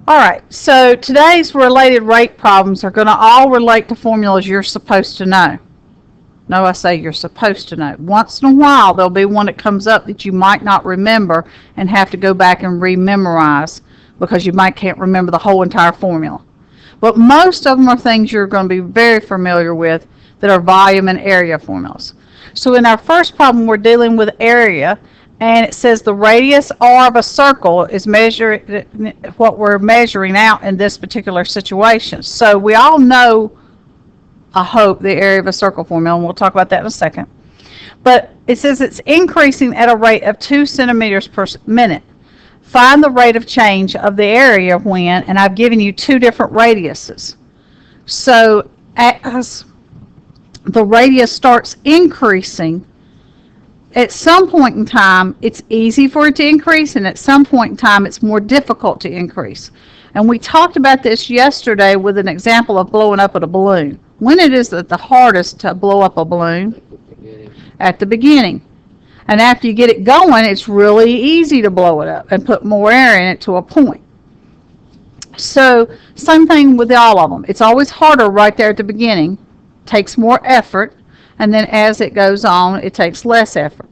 All right, so today's related rate problems are going to all relate to formulas you're supposed to know. No, I say you're supposed to know. Once in a while, there'll be one that comes up that you might not remember and have to go back and rememorize because you might can't remember the whole entire formula. But most of them are things you're going to be very familiar with that are volume and area formulas. So in our first problem, we're dealing with area, and it says the radius r of a circle is what we're measuring out in this particular situation. So we all know, I hope, the area of a circle formula, and we'll talk about that in a second. But it says it's increasing at a rate of 2 centimeters per minute. Find the rate of change of the area when, and I've given you two different radiuses. So as the radius starts increasing, at some point in time, it's easy for it to increase, and at some point in time, it's more difficult to increase. And we talked about this yesterday with an example of blowing up a balloon. When it is the hardest to blow up a balloon? At the beginning. And after you get it going, it's really easy to blow it up and put more air in it to a point. So same thing with all of them. It's always harder right there at the beginning. Takes more effort. And then as it goes on, it takes less effort.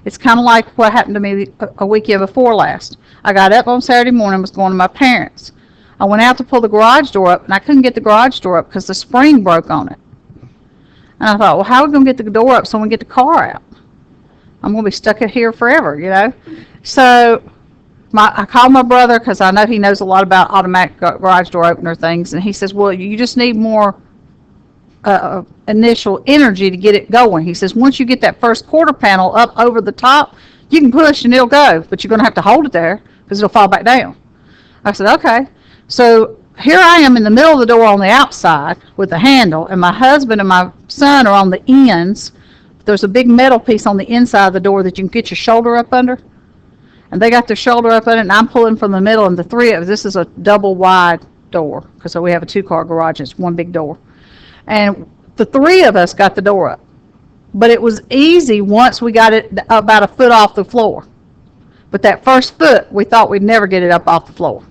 It's kind of like what happened to me a weekend before last. I got up on Saturday morning and was going to my parents'. I went out to pull the garage door up, and I couldn't get the garage door up because the spring broke on it. And I thought, well, how are we going to get the door up so we can get the car out? I'm going to be stuck in here forever, you know. So I called my brother because I know he knows a lot about automatic garage door opener things, and he says, well, you just need more initial energy to get it going. He says, once you get that first quarter panel up over the top, you can push and it'll go, but you're going to have to hold it there because it'll fall back down. I said, okay. So here I am in the middle of the door on the outside with the handle, and my husband and my son are on the ends. There's a big metal piece on the inside of the door that you can get your shoulder up under. And they got their shoulder up under it, and I'm pulling from the middle, and the three of us, this is a double wide door, because we have a two-car garage, and it's one big door. And the three of us got the door up. But it was easy once we got it about a foot off the floor. But that first foot, we thought we'd never get it up off the floor.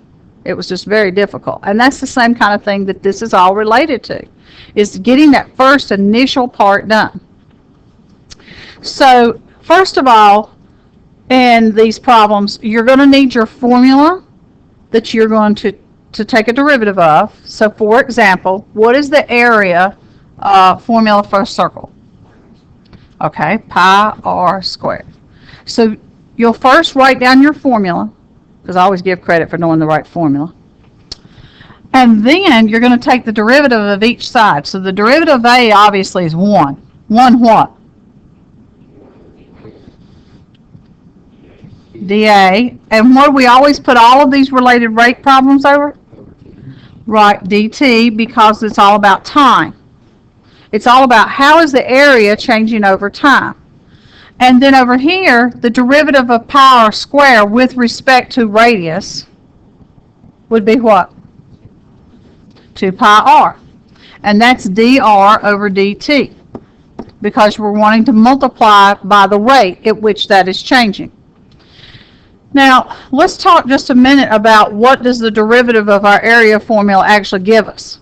It was just very difficult. And that's the same kind of thing that this is all related to, is getting that first initial part done. So first of all, in these problems, you're going to need your formula that you're going to take a derivative of. So for example, what is the area formula for a circle? Okay, pi r squared. So you'll first write down your formula, because I always give credit for knowing the right formula. And then you're going to take the derivative of each side. So the derivative of A obviously is 1. 1 what? dA. And what do we always put all of these related rate problems over? Right, dt, because it's all about time. It's all about how is the area changing over time. And then over here, the derivative of pi r squared with respect to radius would be what? 2 pi r. And that's dr over dt, because we're wanting to multiply by the rate at which that is changing. Now, let's talk just a minute about what does the derivative of our area formula actually give us.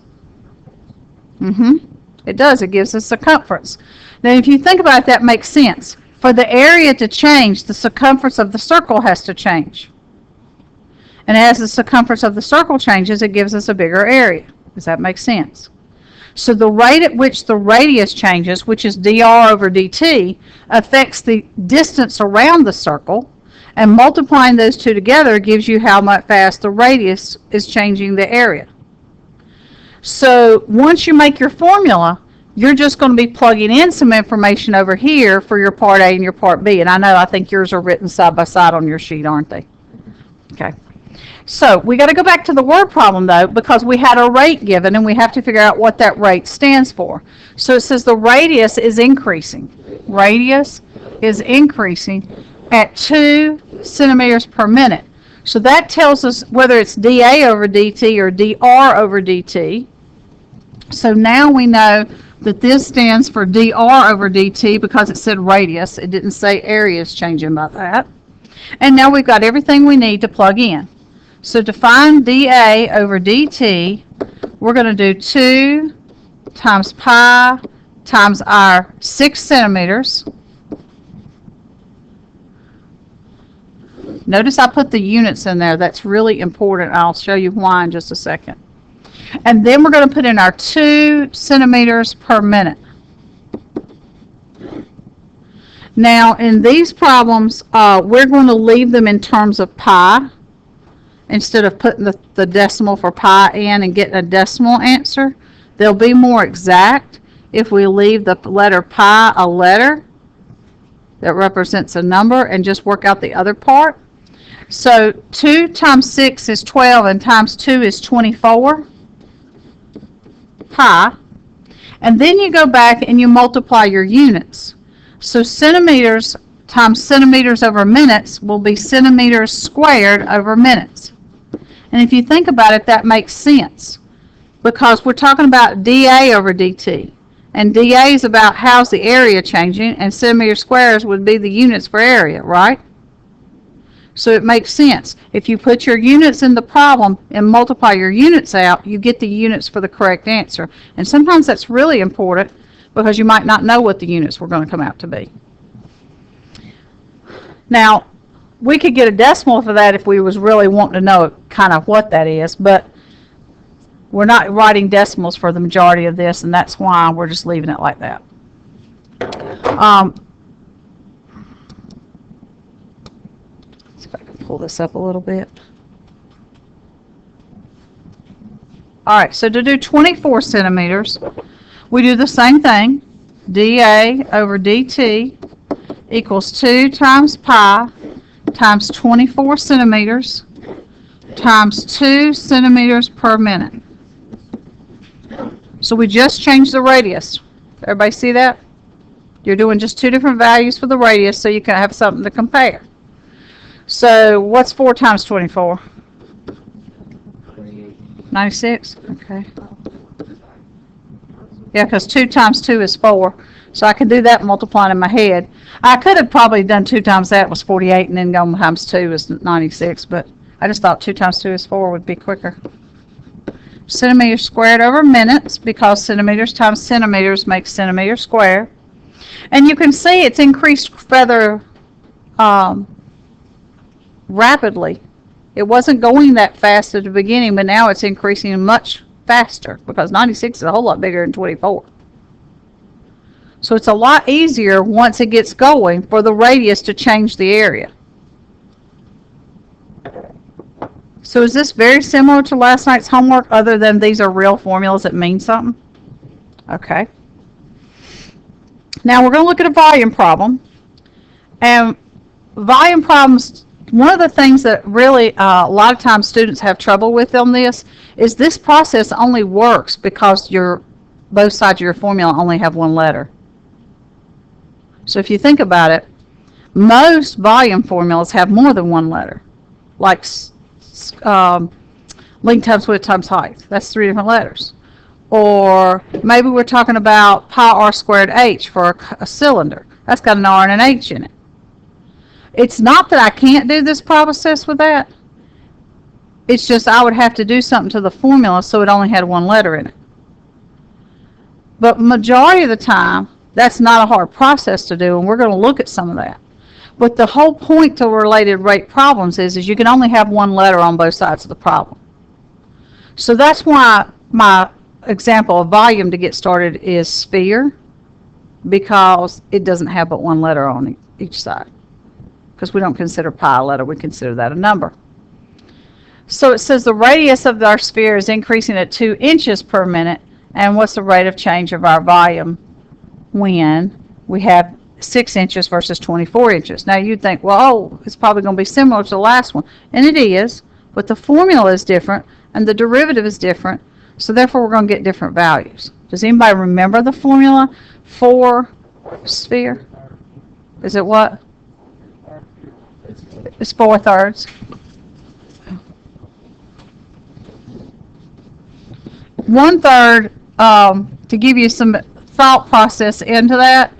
It does. It gives us circumference. Now, if you think about it, that makes sense. For the area to change, the circumference of the circle has to change. And as the circumference of the circle changes, it gives us a bigger area. Does that make sense? So the rate at which the radius changes, which is dr over dt, affects the distance around the circle, and multiplying those two together gives you how much fast the radius is changing the area. So once you make your formula, you're just going to be plugging in some information over here for your part A and your part B. And I think yours are written side by side on your sheet, aren't they? Okay. So we got to go back to the word problem, though, because we had a rate given, and we have to figure out what that rate stands for. So it says the radius is increasing. Radius is increasing at 2 centimeters per minute. So that tells us whether it's dA over dt or dr over dt. So now we know that this stands for dr over dt because it said radius. It didn't say area is changing by that. And now we've got everything we need to plug in. So to find dA over dt, we're going to do 2 times pi times our 6 centimeters. Notice I put the units in there. That's really important. I'll show you why in just a second. And then we're going to put in our 2 centimeters per minute. Now, in these problems, we're going to leave them in terms of pi instead of putting the decimal for pi in and getting a decimal answer. They'll be more exact if we leave the letter pi a letter that represents a number and just work out the other part. So 2 times 6 is 12 and times 2 is 24 pi. And then you go back and you multiply your units. So centimeters times centimeters over minutes will be centimeters squared over minutes. And if you think about it, that makes sense because we're talking about dA over dt. And dA is about how's the area changing, and centimeter squares would be the units for area, right? So it makes sense. If you put your units in the problem and multiply your units out, you get the units for the correct answer. And sometimes that's really important because you might not know what the units were going to come out to be. Now, we could get a decimal for that if we was really wanting to know kind of what that is, but we're not writing decimals for the majority of this, and that's why we're just leaving it like that. See if I can pull this up a little bit. All right, so to do 24 centimeters, we do the same thing. dA over dt equals 2 times pi times 24 centimeters times 2 centimeters per minute. So we just changed the radius. Everybody see that? You're doing just 2 different values for the radius so you can have something to compare. So what's 4 times 24? 96? Okay. Yeah, because 2 times 2 is 4. So I can do that multiplying in my head. I could have probably done 2 times that was 48 and then gone times 2 is 96, but I just thought 2 times 2 is 4 would be quicker. Centimeters squared over minutes, because centimeters times centimeters makes centimeters squared. And you can see it's increased rather rapidly. It wasn't going that fast at the beginning, but now it's increasing much faster because 96 is a whole lot bigger than 24. So it's a lot easier once it gets going for the radius to change the area. So is this very similar to last night's homework other than these are real formulas that mean something? Okay. Now we're going to look at a volume problem. And volume problems, one of the things that really a lot of times students have trouble with on this is this process only works because both sides of your formula only have one letter. So if you think about it, most volume formulas have more than one letter, like length times width times height. That's 3 different letters. Or maybe we're talking about pi r squared h for a cylinder. That's got an r and an h in it. It's not that I can't do this process with that. It's just I would have to do something to the formula so it only had one letter in it. But majority of the time, that's not a hard process to do, and we're going to look at some of that. But the whole point to related rate problems is you can only have one letter on both sides of the problem. So that's why my example of volume to get started is sphere, because it doesn't have but one letter on each side. Because we don't consider pi a letter, we consider that a number. So it says the radius of our sphere is increasing at 2 inches per minute, and what's the rate of change of our volume when we have 6 inches versus 24 inches. Now you'd think, well, it's probably going to be similar to the last one. And it is, but the formula is different and the derivative is different. So therefore we're going to get different values. Does anybody remember the formula for sphere? Is it what? It's 4/3. One-third, to give you some thought process into that,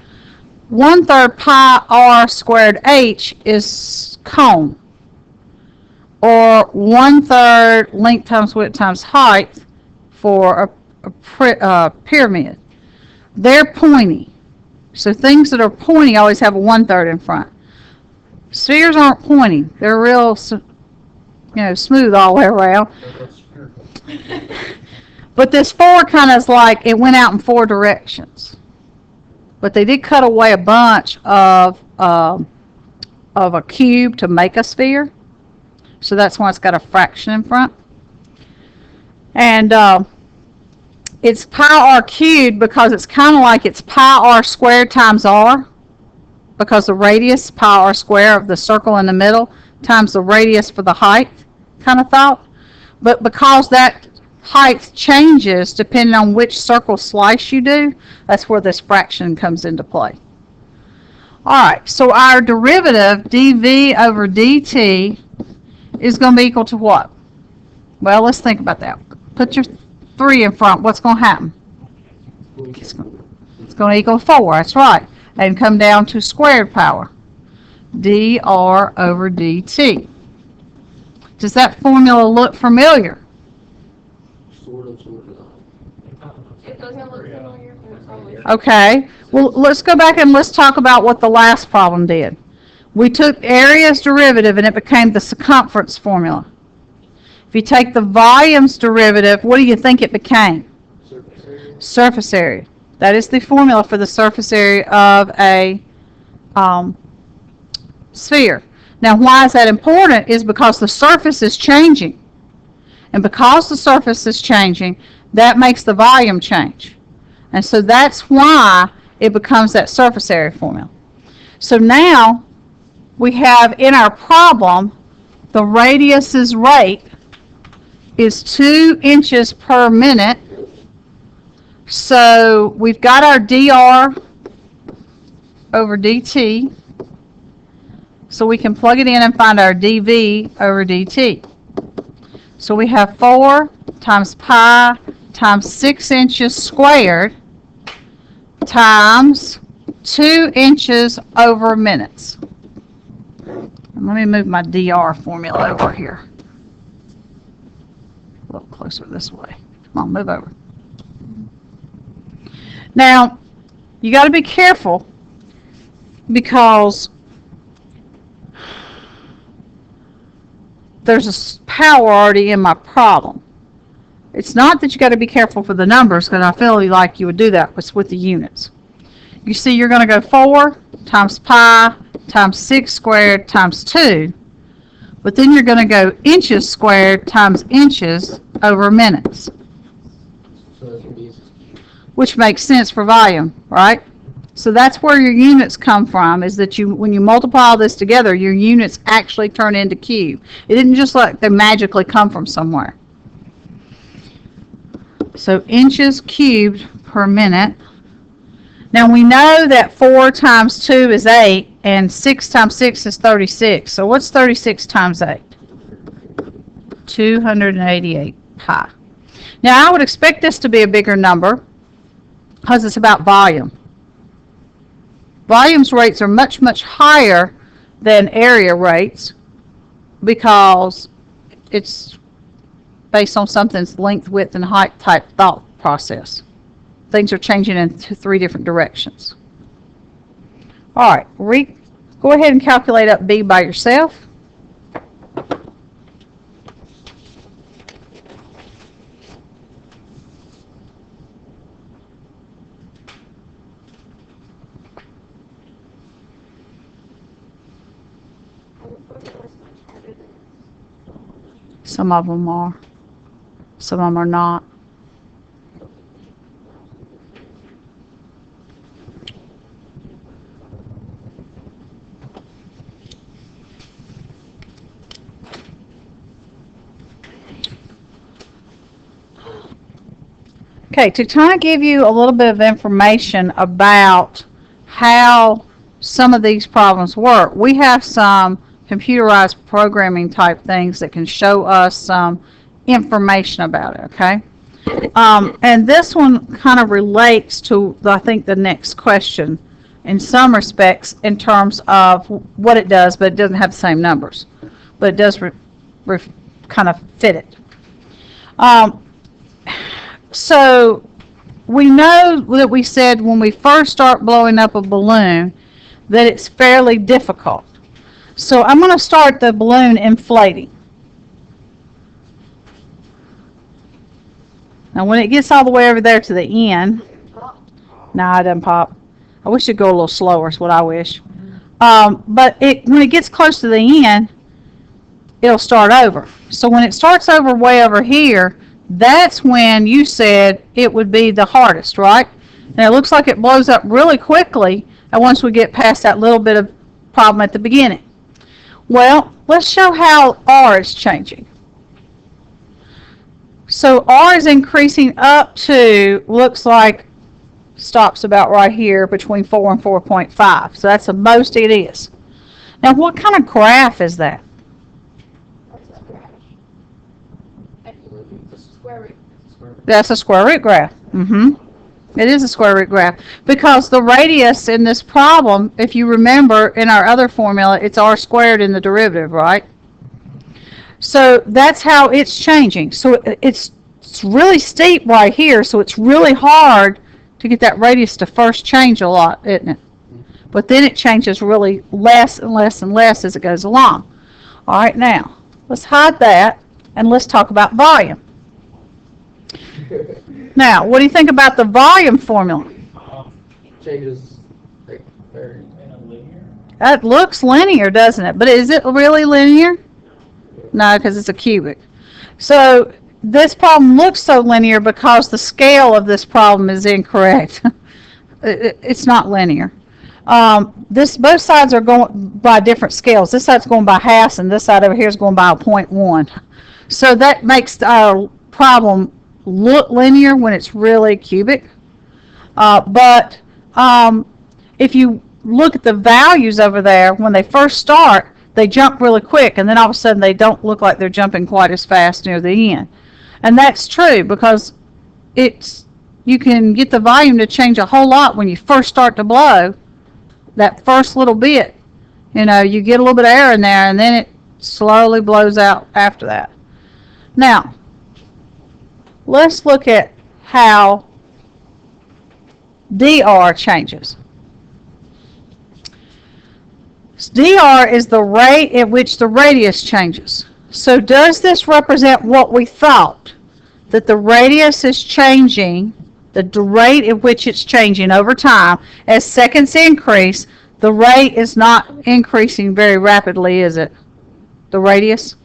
1/3 pi r squared h is cone. or 1/3 length times width times height for a pyramid. They're pointy. So things that are pointy always have a 1/3 in front. Spheres aren't pointy. They're real, smooth all the way around. But this 4 kind of is like it went out in 4 directions. But they did cut away a bunch of a cube to make a sphere. So that's why it's got a fraction in front. And it's pi r cubed because it's kind of like it's pi r squared times r, because the radius, pi r squared of the circle in the middle, times the radius for the height kind of thought. But because that height changes depending on which circle slice you do, that's where this fraction comes into play. Alright, so our derivative, dv over dt, is going to be equal to what? Well, let's think about that. Put your 3 in front. What's going to happen? It's going to equal 4. That's right. And come down to squared power. dr over dt. Does that formula look familiar? Sort of not. It doesn't look familiar. Okay. Well, let's go back and let's talk about what the last problem did. We took area's derivative and it became the circumference formula. If you take the volume's derivative, what do you think it became? Surface area. Surface area. That is the formula for the surface area of a sphere. Now, why is that important? Is because the surface is changing. And because the surface is changing, that makes the volume change. And so that's why it becomes that surface area formula. So now we have in our problem, the radius's rate is 2 inches per minute. So we've got our dr over dt. So we can plug it in and find our dv over dt. So we have 4 times pi times 6 inches squared times 2 inches over minutes. And let me move my dr formula over here. A little closer this way. Come on, move over. Now, you got to be careful because there's a power already in my problem. It's not that you got to be careful for the numbers, because I feel like you would do that with the units. You see, you're going to go 4 times pi times 6 squared times 2, but then you're going to go inches squared times inches over minutes, So that's what it is. which makes sense for volume, right? So that's where your units come from, is that when you multiply all this together, your units actually turn into cube. It didn't just like they magically come from somewhere. So inches cubed per minute. Now we know that 4 times 2 is 8, and 6 times 6 is 36. So what's 36 times 8? 288 pi. Now I would expect this to be a bigger number because it's about volume. Volume's rates are much, much higher than area rates because it's based on something's length, width, and height type thought process. Things are changing in 3 different directions. All right, go ahead and calculate up B by yourself. Some of them are. Some of them are not. Okay, to kind of give you a little bit of information about how some of these problems work, we have some computerized programming type things that can show us some information about it, okay? And this one kind of relates to, I think, the next question in some respects in terms of what it does, but it doesn't have the same numbers. But it does kind of fit it. So we know that we said when we first start blowing up a balloon that it's fairly difficult. So I'm going to start the balloon inflating. Now when it gets all the way over there to the end, no, it doesn't pop. I wish it'd go a little slower is what I wish. But when it gets close to the end, it'll start over. So when it starts over way over here, that's when you said it would be the hardest, right? And it looks like it blows up really quickly once we get past that little bit of problem at the beginning. Well, let's show how R is changing. So R is increasing up to, looks like, stops about right here between 4 and 4.5. So that's the most it is. Now, what kind of graph is that? That's a square root graph. It is a square root graph because the radius in this problem, if you remember in our other formula, it's r squared in the derivative, right? So that's how it's changing. So it's really steep right here, so it's really hard to get that radius to first change a lot, isn't it? But then it changes really less and less and less as it goes along. All right, now, let's hide that and let's talk about volume. Now, what do you think about the volume formula? Changes like very linear. That looks linear, doesn't it? But is it really linear? No, because it's a cubic. So this problem looks so linear because the scale of this problem is incorrect. It's not linear. Both sides are going by different scales. This side's going by halves, and this side over here is going by 0.1. So that makes our problem look linear when it's really cubic. But if you look at the values over there, when they first start, they jump really quick, and then all of a sudden they don't look like they're jumping quite as fast near the end. And that's true because you can get the volume to change a whole lot when you first start to blow. That first little bit, you get a little bit of air in there, and then it slowly blows out after that. Now, let's look at how dr changes. Dr is the rate at which the radius changes. So does this represent what we thought? That the radius is changing, the rate at which it's changing over time. As seconds increase, the rate is not increasing very rapidly, is it? The radius?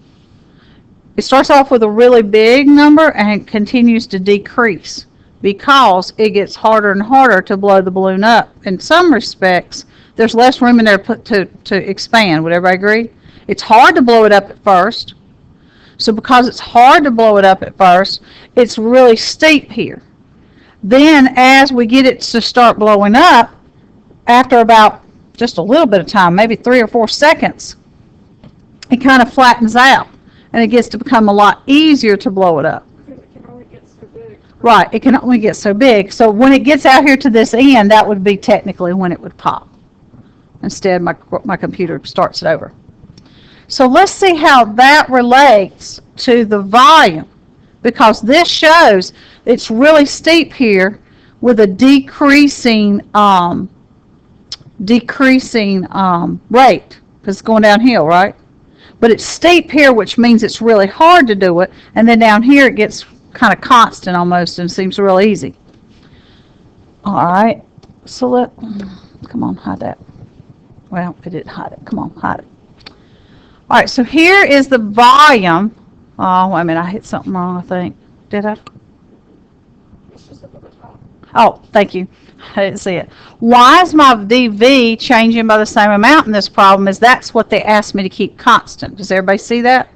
It starts off with a really big number and it continues to decrease because it gets harder and harder to blow the balloon up. In some respects, there's less room in there to expand. Would everybody agree? It's hard to blow it up at first. So because it's hard to blow it up at first, it's really steep here. Then as we get it to start blowing up, after about just a little bit of time, maybe 3 or 4 seconds, it kind of flattens out. And it gets to become a lot easier to blow it up. It can only get so big. Right, it can only get so big. So when it gets out here to this end, that would be technically when it would pop. Instead, my computer starts it over. So let's see how that relates to the volume, because this shows it's really steep here with a decreasing rate, because it's going downhill, right? But it's steep here, which means it's really hard to do it, and then down here it gets kind of constant almost and seems real easy. All right, so come on, hide that. Well, it didn't hide it. Come on, hide it. All right, so here is the volume. Oh, wait a minute, I hit something wrong, I think. Did I? It's just up at the top. Oh, thank you. I didn't see it. Why is my dV changing by the same amount in this problem? Is that's what they asked me to keep constant. Does everybody see that?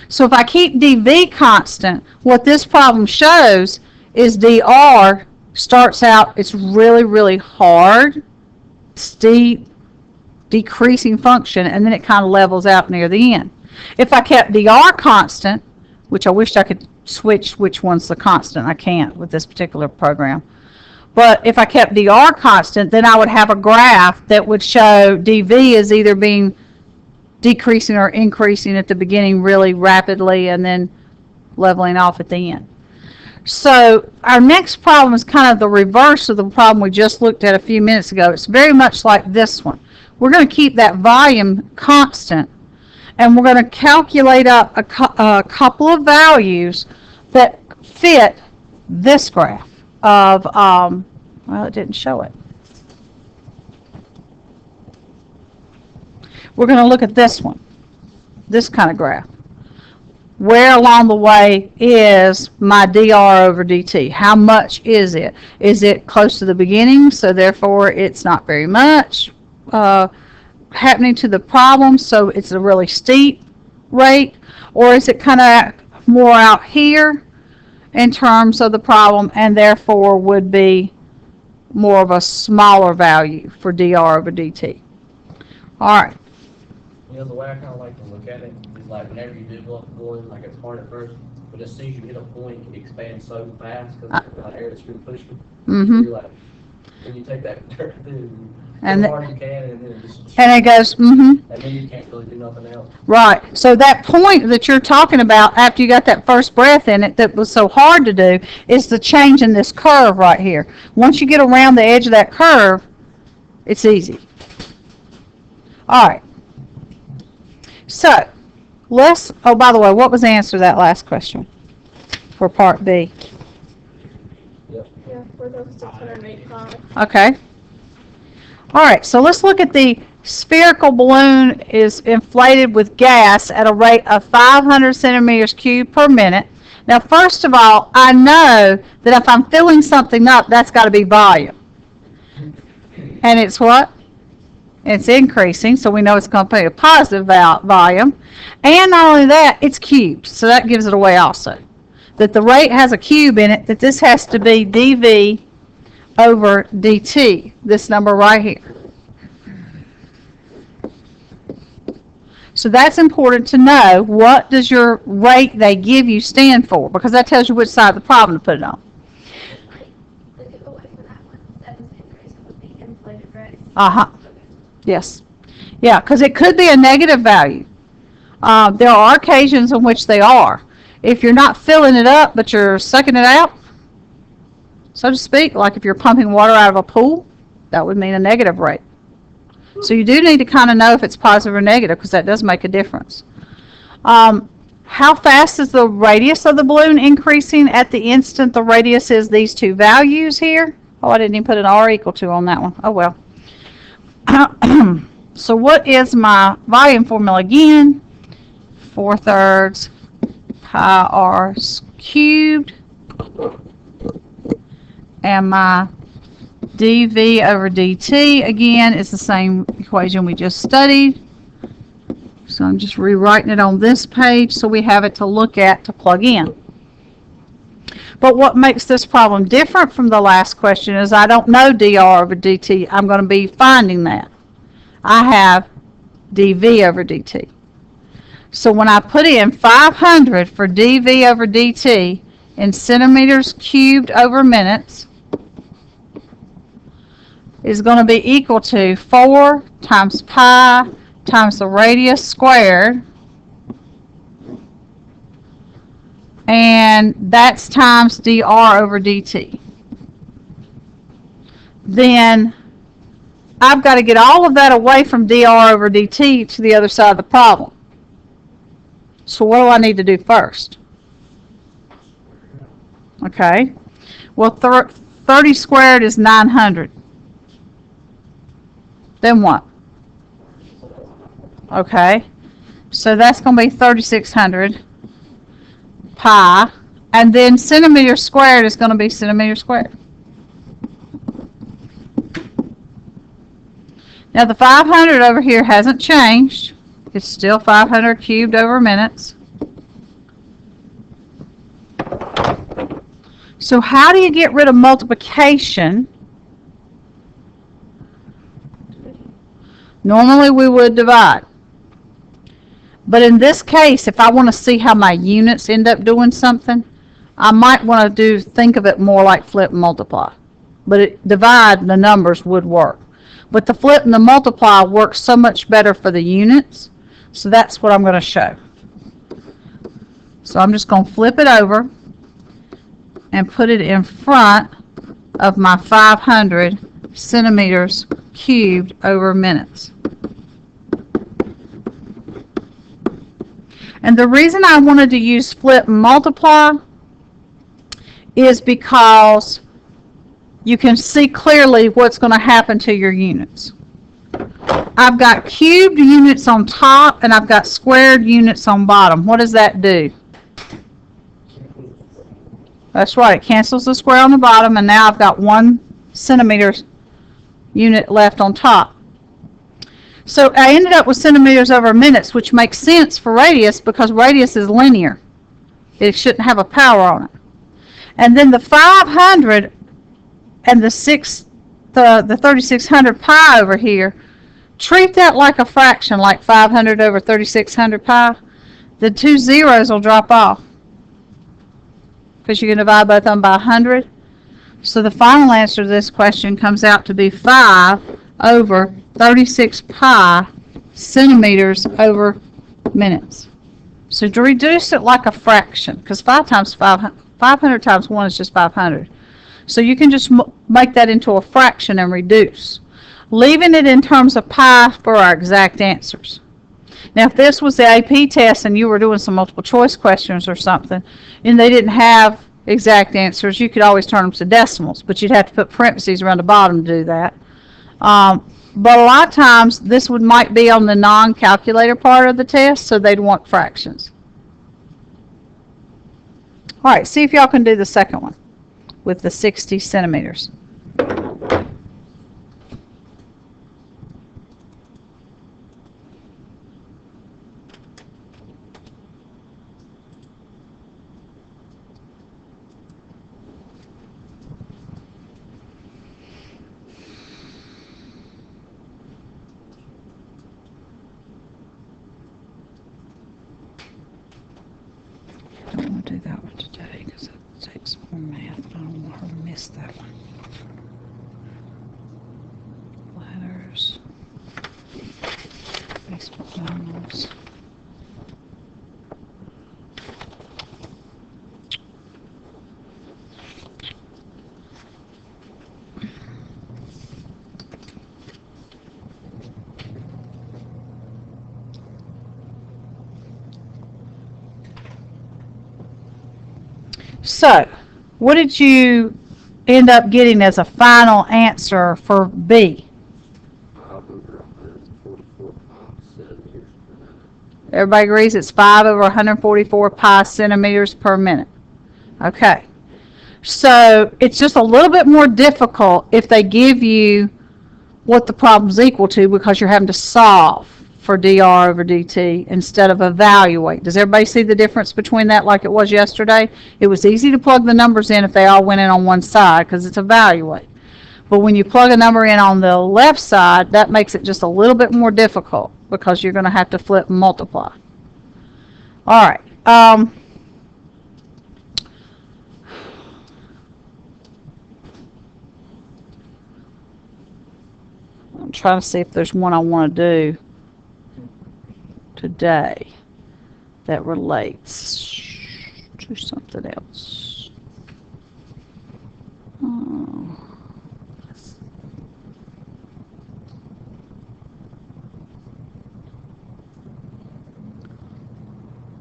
So if I keep dV constant, what this problem shows is dr starts out, it's really, really hard, steep, decreasing function, and then it kind of levels out near the end. If I kept dr constant, which I wish I could switch which one's the constant, I can't with this particular program. But if I kept dr constant, then I would have a graph that would show dV is either being decreasing or increasing at the beginning really rapidly and then leveling off at the end. So our next problem is kind of the reverse of the problem we just looked at a few minutes ago. It's very much like this one. We're going to keep that volume constant, and we're going to calculate up a couple of values that fit this graph of, well, it didn't show it. We're going to look at this one, this kind of graph. Where along the way is my dr over dt? How much is it? Is it close to the beginning, so therefore it's not very much happening to the problem, so it's a really steep rate? Or is it kind of more out here in terms of the problem and therefore would be more of a smaller value for dr over dt? All right. You know, the way I kind of like to look at it is like whenever you do go up going, like it's hard at first, but as soon as you hit a point, it expands so fast because like air that's really pushing. Mm-hmm. You're like, when you take that dirt, And as hard as you can, and then it just, And it goes, mm-hmm. and then you can't really do nothing else. Right. So that point that you're talking about after you got that first breath in it that was so hard to do is the change in this curve right here. Once you get around the edge of that curve, it's easy. All right. So let's, oh, by the way, what was the answer to that last question for part B? Yep. Yeah, for those 685. Okay. All right, so let's look at the spherical balloon is inflated with gas at a rate of 500 centimeters cubed per minute. Now, first of all, I know that if I'm filling something up, that's got to be volume. And it's what? It's increasing, so we know it's going to be a positive volume. And not only that, it's cubed, so that gives it away also. That the rate has a cube in it, that this has to be dV over dt, this number right here. So that's important to know. What does your rate they give you stand for? Because that tells you which side of the problem to put it on. Look at away from that one. That was increase with the inflated rate. Uh-huh. Yes. Yeah, because it could be a negative value. There are occasions in which they are. If you're not filling it up, but you're sucking it out, so to speak, like if you're pumping water out of a pool, that would mean a negative rate. So you do need to kind of know if it's positive or negative, because that does make a difference. How fast is the radius of the balloon increasing at the instant the radius is these two values here? Oh, I didn't even put an R equal to on that one. Oh, well. So what is my volume formula again? 4/3 pi r cubed. And my dV over dt, again, is the same equation we just studied. So I'm just rewriting it on this page so we have it to look at to plug in. But what makes this problem different from the last question is I don't know dr over dt. I'm going to be finding that. I have dV over dt. So when I put in 500 for dV over dt in centimeters cubed over minutes, is going to be equal to 4 times pi times the radius squared, and that's times dr over dt. Then I've got to get all of that away from dr over dt to the other side of the problem. So what do I need to do first? Okay, well 30 squared is 900. Then what? Okay, so that's going to be 3,600 pi, and then centimeter squared is going to be centimeter squared. Now the 500 over here hasn't changed. It's still 500 cubed over minutes. So how do you get rid of multiplication? Normally we would divide. But in this case, if I want to see how my units end up doing something, I might want to think of it more like flip and multiply. But divide, the numbers would work. But the flip and the multiply works so much better for the units So that's what I'm going to show. So I'm just going to flip it over and put it in front of my 500 centimeters cubed over minutes. And the reason I wanted to use flip and multiply is because you can see clearly what's going to happen to your units. I've got cubed units on top and I've got squared units on bottom. What does that do? That's right, it cancels the square on the bottom, and now I've got 1 centimeter unit left on top. So I ended up with centimeters over minutes, which makes sense for radius because radius is linear. It shouldn't have a power on it. And then the 500 and the 3600 pi over here, treat that like a fraction, like 500 over 3600 pi. The 2 zeros will drop off because you can divide both of them by 100. So the final answer to this question comes out to be 5 over 36 pi centimeters over minutes. So to reduce it like a fraction, because 500 times 1 is just 500. So you can just make that into a fraction and reduce, leaving it in terms of pi for our exact answers. Now, if this was the AP test and you were doing some multiple choice questions or something, and they didn't have exact answers, you could always turn them to decimals, but you'd have to put parentheses around the bottom to do that. But a lot of times, this might be on the non-calculator part of the test, so they'd want fractions. All right, see if y'all can do the second one with the 60 centimeters. I don't want to do that one today because it takes more math. I don't want her to miss that one. Letters. Facebook numbers. So, what did you end up getting as a final answer for B? Everybody agrees it's 5 over 144 pi centimeters per minute. Okay. So, it's just a little bit more difficult if they give you what the problem's equal to because you're having to solve for dr over dt instead of evaluate. Does everybody see the difference between that like it was yesterday? It was easy to plug the numbers in if they all went in on one side because it's evaluate. But when you plug a number in on the left side, that makes it just a little bit more difficult because you're going to have to flip and multiply. All right. I'm trying to see if there's one I want to do today that relates to something else.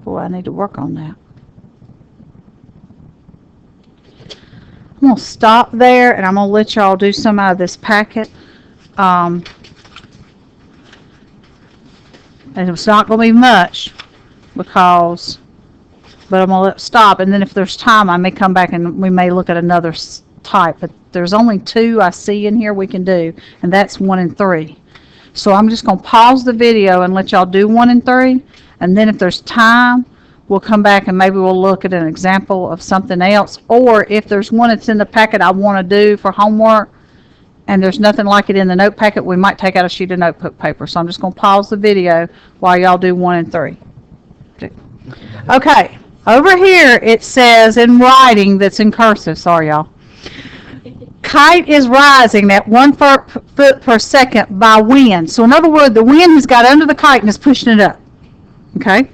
Boy, I need to work on that. I'm going to stop there and I'm going to let y'all do some out of this packet. And it's not going to be much but I'm going to let it stop, and then if there's time I may come back and we may look at another type, but there's only 2 I see in here we can do, and that's 1 and 3. So I'm just going to pause the video and let y'all do 1 and 3, and then if there's time we'll come back and maybe we'll look at an example of something else, or if there's one that's in the packet I want to do for homework and there's nothing like it in the note packet, we might take out a sheet of notebook paper. So I'm just going to pause the video while y'all do 1 and 3. Okay, over here it says in writing that's in cursive, sorry y'all. Kite is rising at 1 foot per second by wind. So in other words, the wind has got under the kite and is pushing it up. Okay?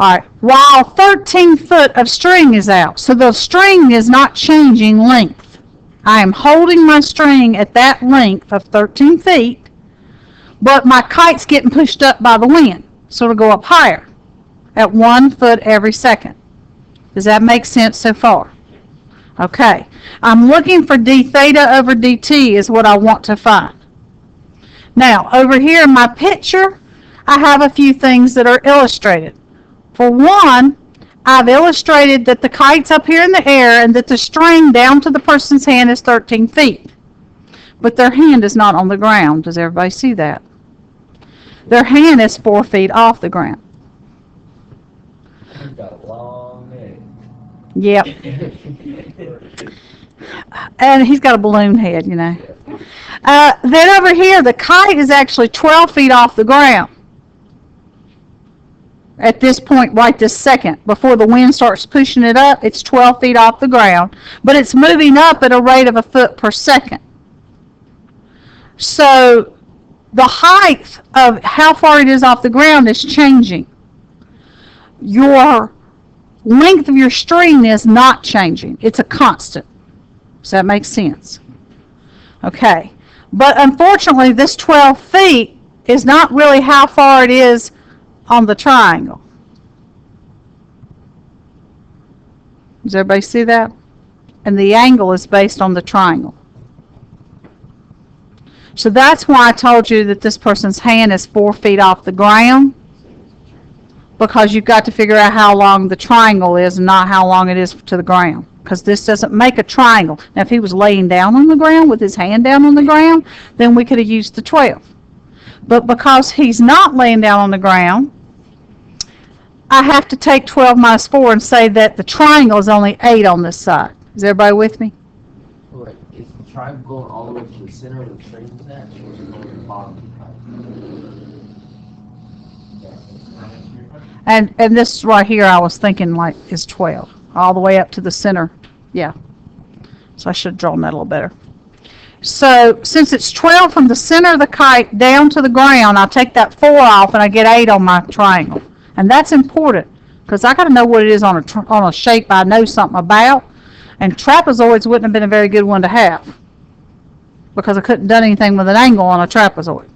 All right. While 13 foot of string is out. So the string is not changing length. I am holding my string at that length of 13 feet, but my kite's getting pushed up by the wind. So it'll go up higher at 1 foot every second. Does that make sense so far? Okay. I'm looking for d theta over dt is what I want to find. Now, over here in my picture, I have a few things that are illustrated. For one, I've illustrated that the kite's up here in the air and that the string down to the person's hand is 13 feet. But their hand is not on the ground. Does everybody see that? Their hand is 4 feet off the ground. You've got a long neck. Yep. And he's got a balloon head, you know. Then over here, the kite is actually 12 feet off the ground. At this point, right this second, before the wind starts pushing it up, it's 12 feet off the ground, but it's moving up at a rate of 1 foot per second. So the height of how far it is off the ground is changing. Your length of your string is not changing. It's a constant. Does that make sense? Okay. But unfortunately, this 12 feet is not really how far it is on the triangle. Does everybody see that? And the angle is based on the triangle. So that's why I told you that this person's hand is 4 feet off the ground, because you've got to figure out how long the triangle is and not how long it is to the ground, because this doesn't make a triangle. Now, if he was laying down on the ground with his hand down on the ground, then we could have used the 12. But because he's not laying down on the ground, I have to take 12 minus 4 and say that the triangle is only 8 on this side. Is everybody with me? Wait, is the triangle going all the way to the center of the string at, or is it going to the bottom of the kite? And this right here, I was thinking like is 12, all the way up to the center. Yeah. So I should have drawn that a little better. So since it's 12 from the center of the kite down to the ground, I take that 4 off and I get 8 on my triangle. And that's important because I got to know what it is on a shape I know something about. And trapezoids wouldn't have been a very good one to have because I couldn't have done anything with an angle on a trapezoid.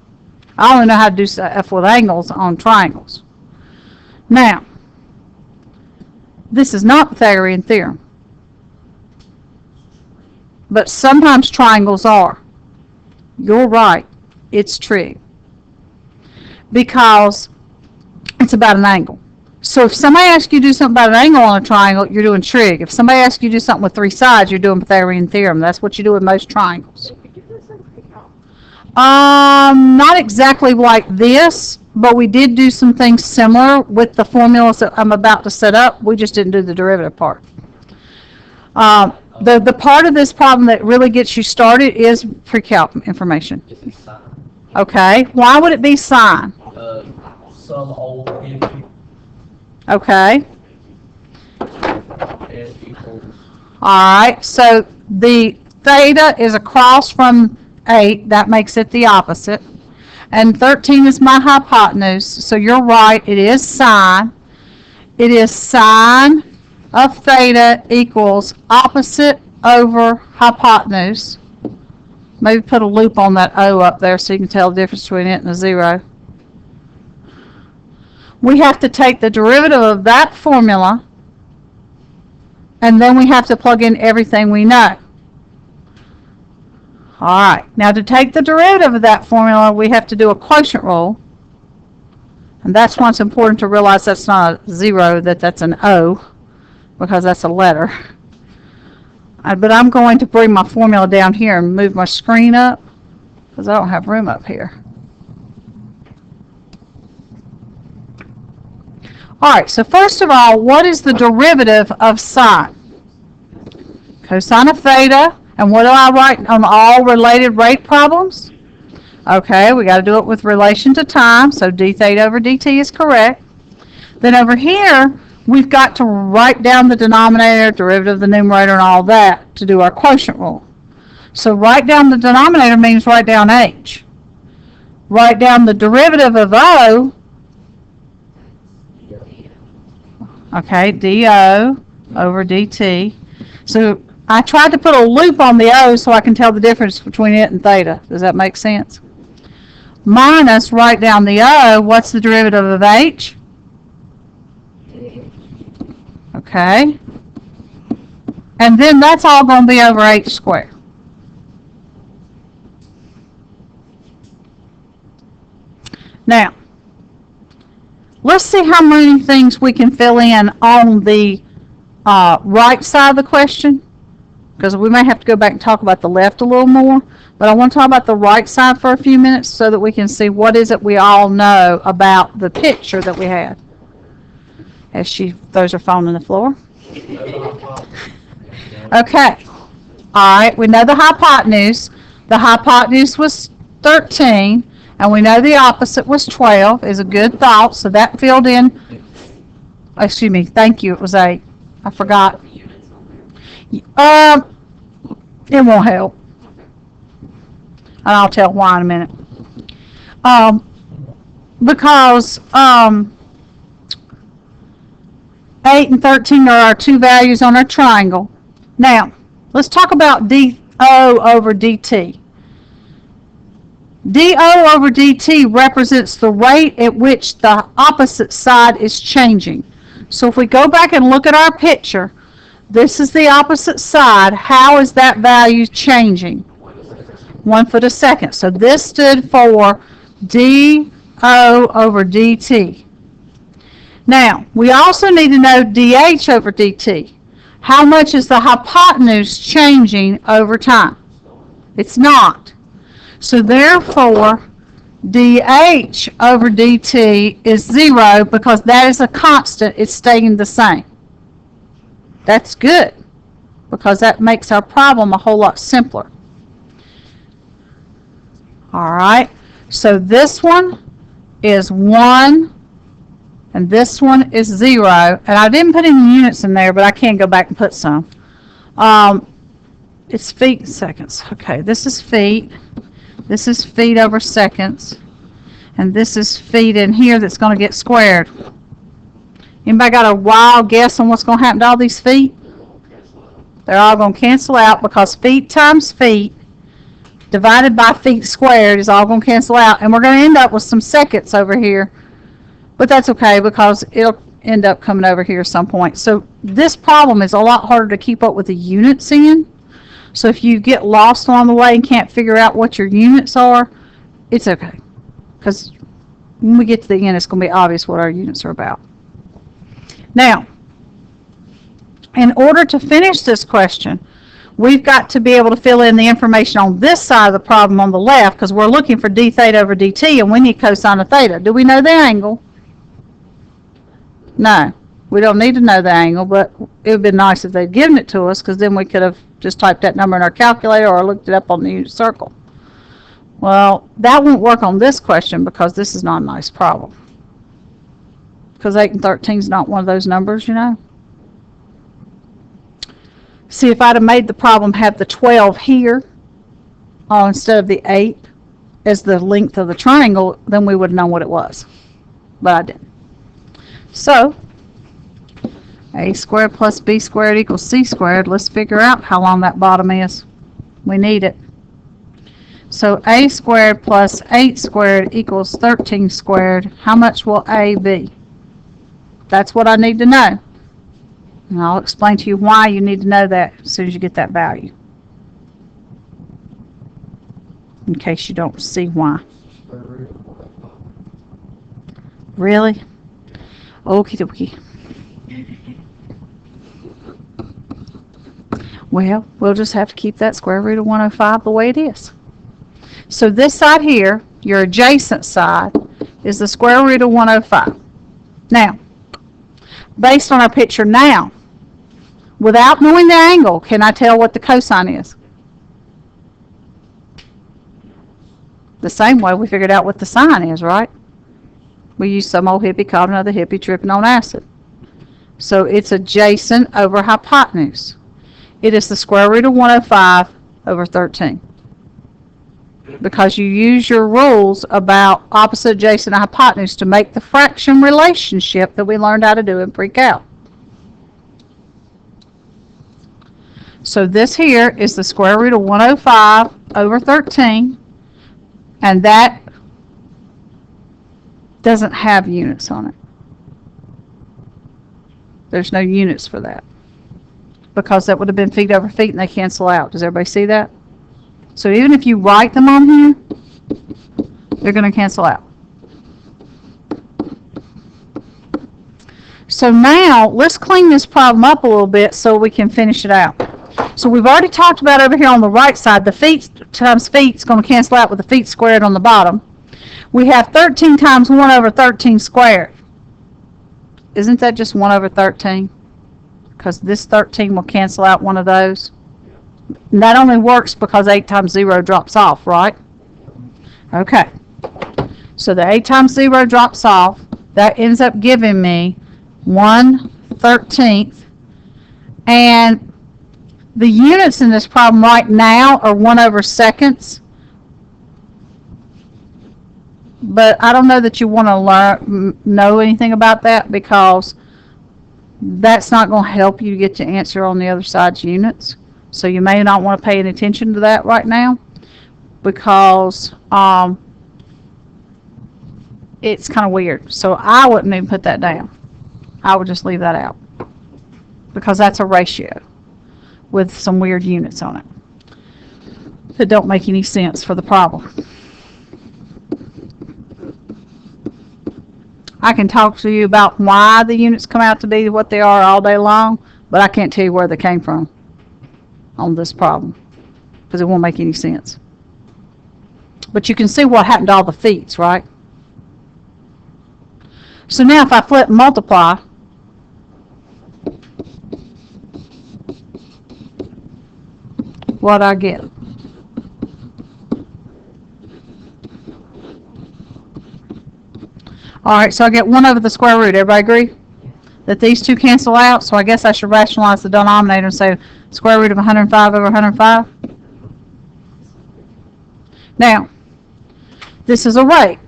I only know how to do stuff with angles on triangles. Now, this is not Pythagorean theorem. But sometimes triangles are. You're right. It's trig. Because it's about an angle. So if somebody asks you to do something about an angle on a triangle, you're doing trig. If somebody asks you to do something with 3 sides, you're doing Pythagorean theorem. That's what you do with most triangles. Not exactly like this, but we did do some things similar with the formulas that I'm about to set up. We just didn't do the derivative part. The part of this problem that really gets you started is pre-calc information. It's a sine. Okay. Why would it be sine? Some old entity Okay. S equals All right. So the theta is across from 8. That makes it the opposite. And 13 is my hypotenuse. So you're right. It is sine. It is sine of theta equals opposite over hypotenuse. Maybe put a loop on that O up there so you can tell the difference between it and a 0. We have to take the derivative of that formula, and then we have to plug in everything we know. All right. Now, to take the derivative of that formula, we have to do a quotient rule. And that's why it's important to realize that's not a 0, that's an O, because that's a letter. But I'm going to bring my formula down here and move my screen up, because I don't have room up here. All right, so first of all, what is the derivative of sine? Cosine of theta. And what do I write on all related rate problems? Okay, we got to do it with relation to time, so d theta over dt is correct. Then over here, we've got to write down the denominator, derivative of the numerator, and all that to do our quotient rule. So write down the denominator means write down h. Write down the derivative of O Okay, dO over dt. So I tried to put a loop on the O so I can tell the difference between it and theta. Does that make sense? Minus, write down the O, what's the derivative of H? Okay. And then that's all going to be over H squared. Now, let's see how many things we can fill in on the right side of the question, because we may have to go back and talk about the left a little more, but I want to talk about the right side for a few minutes so that we can see what is it we all know about the picture that we had. As she throws her phone on the floor. Okay. All right, we know the hypotenuse. The hypotenuse was 13, and we know the opposite was 12, is a good thought, so that filled in. Excuse me, thank you, it was 8. I forgot. It won't help. And I'll tell why in a minute. Because 8 and 13 are our two values on our triangle. Now, let's talk about dO over dt. dO over dt represents the rate at which the opposite side is changing. So if we go back and look at our picture, this is the opposite side. How is that value changing? 1 foot a second. So this stood for dO over dt. Now, we also need to know dH over dt. How much is the hypotenuse changing over time? It's not. So therefore, dH over dt is 0 because that is a constant. It's staying the same. That's good because that makes our problem a whole lot simpler. All right. So this one is 1. And this one is 0. And I didn't put any units in there, but I can go back and put some. It's feet and seconds. Okay, this is feet. This is feet over seconds. And this is feet in here that's going to get squared. Anybody got a wild guess on what's going to happen to all these feet? They're all going to cancel out because feet times feet divided by feet squared is all going to cancel out. And we're going to end up with some seconds over here. But that's okay because it'll end up coming over here at some point. So this problem is a lot harder to keep up with the units in. So if you get lost along the way and can't figure out what your units are, it's okay. Because when we get to the end, it's going to be obvious what our units are about. Now, in order to finish this question, we've got to be able to fill in the information on this side of the problem on the left because we're looking for d theta over dt and we need cosine of theta. Do we know the angle? No, we don't need to know the angle, but it would have been nice if they'd given it to us because then we could have just typed that number in our calculator or looked it up on the unit circle. Well, that won't work on this question because this is not a nice problem. Because 8 and 13 is not one of those numbers, you know. See, if I'd have made the problem have the 12 here instead of the 8 as the length of the triangle, then we would have known what it was. But I didn't. So, a squared plus b squared equals c squared. Let's figure out how long that bottom is. We need it. So a squared plus 8 squared equals 13 squared. How much will a be? That's what I need to know. And I'll explain to you why you need to know that as soon as you get that value. In case you don't see why. Really? Okie dokie. Well, we'll just have to keep that square root of 105 the way it is. So this side here, your adjacent side, is the square root of 105. Now, based on our picture now, without knowing the angle, can I tell what the cosine is? The same way we figured out what the sine is, right? We used some old hippie called another hippie tripping on acid. So it's adjacent over hypotenuse. It is the square root of 105 over 13. Because you use your rules about opposite, adjacent, and hypotenuse to make the fraction relationship that we learned how to do in pre-calc. So this here is the square root of 105 over 13, and that doesn't have units on it. There's no units for that, because that would have been feet over feet and they cancel out. Does everybody see that? So even if you write them on here, they're going to cancel out. So now let's clean this problem up a little bit so we can finish it out. So we've already talked about over here on the right side, the feet times feet is going to cancel out with the feet squared on the bottom. We have 13 times 1 over 13 squared. Isn't that just 1 over 13? Because this 13 will cancel out one of those. And that only works because 8 times 0 drops off, right? Okay. So the 8 times 0 drops off. That ends up giving me 1/13. And the units in this problem right now are 1 over seconds. But I don't know that you want to know anything about that, because that's not going to help you get your answer on the other side's units. So you may not want to pay any attention to that right now, because it's kind of weird. So I wouldn't even put that down. I would just leave that out, because that's a ratio with some weird units on it that don't make any sense for the problem. I can talk to you about why the units come out to be what they are all day long, but I can't tell you where they came from on this problem, because it won't make any sense. But you can see what happened to all the feet, right? So now if I flip and multiply, what I get? Alright, so I get 1 over the square root. Everybody agree that these two cancel out? So I guess I should rationalize the denominator and say square root of 105 over 105. Now, this is a rate.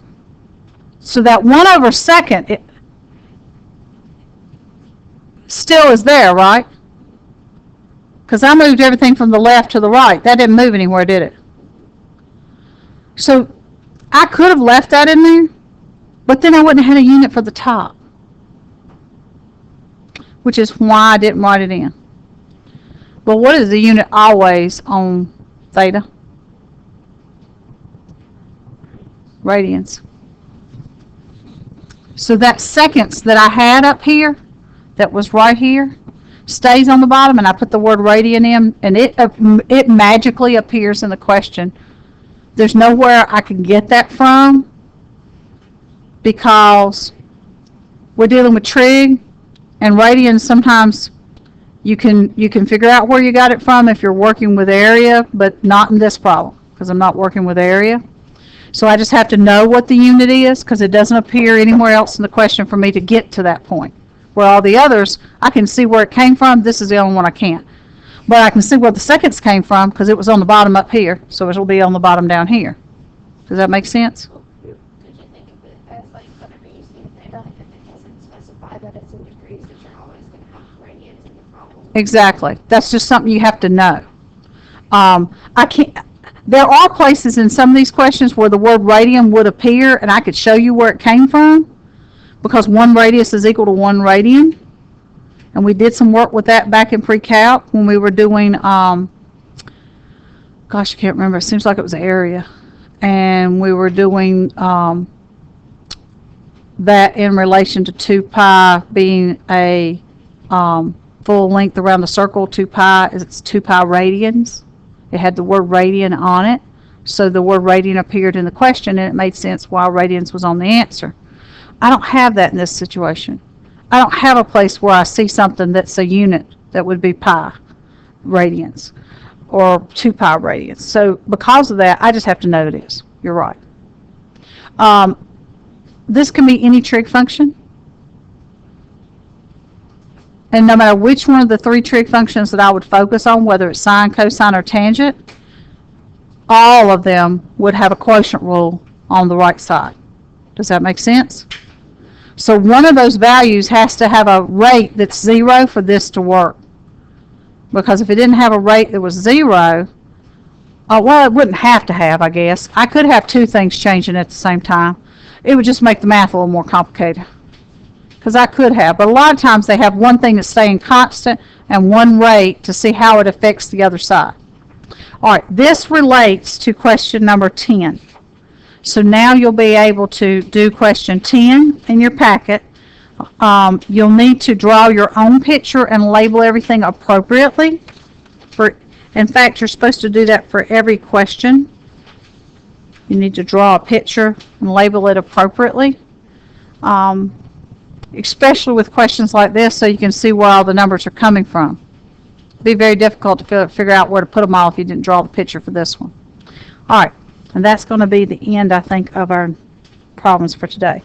So that 1 over second, it still is there, right? Because I moved everything from the left to the right. That didn't move anywhere, did it? So I could have left that in there, but then I wouldn't have had a unit for the top, which is why I didn't write it in. But what is the unit always on theta? Radians. So that seconds that I had up here, that was right here, stays on the bottom, and I put the word radian in, and it magically appears in the question. There's nowhere I can get that from, because we're dealing with trig, and radians sometimes you can figure out where you got it from if you're working with area, but not in this problem, because I'm not working with area. So I just have to know what the unit is, because it doesn't appear anywhere else in the question for me to get to that point. Where all the others, I can see where it came from. This is the only one I can't. But I can see where the seconds came from, because it was on the bottom up here, so it'll be on the bottom down here. Does that make sense? Could you think of it as like whenever you see theta, if it doesn't specify that it's in degrees, that you're always going to have radians in the problem? Exactly. That's just something you have to know. I can't. There are places in some of these questions where the word radian would appear, and I could show you where it came from, because 1 radius is equal to 1 radian. And we did some work with that back in pre-calc when we were doing, gosh, I can't remember. It seems like it was area. And we were doing that in relation to 2 pi being a full length around the circle. 2 pi is 2 pi radians. It had the word radian on it. So the word radian appeared in the question, and it made sense why radians was on the answer. I don't have that in this situation. I don't have a place where I see something that's a unit that would be pi radians or 2 pi radians. So because of that, I just have to know it is. You're right. This can be any trig function. And no matter which one of the 3 trig functions that I would focus on, whether it's sine, cosine, or tangent, all of them would have a quotient rule on the right side. Does that make sense? So one of those values has to have a rate that's 0 for this to work. Because if it didn't have a rate that was 0, well, it wouldn't have to have, I guess. I could have two things changing at the same time. It would just make the math a little more complicated. Because I could have, but a lot of times they have one thing that's staying constant and one rate to see how it affects the other side. All right, this relates to question number 10. So now you'll be able to do question 10 in your packet. You'll need to draw your own picture and label everything appropriately. In fact, you're supposed to do that for every question. You need to draw a picture and label it appropriately. Especially with questions like this, so you can see where all the numbers are coming from. It'd be very difficult to figure out where to put them all if you didn't draw the picture for this one. All right, and that's going to be the end, I think, of our problems for today.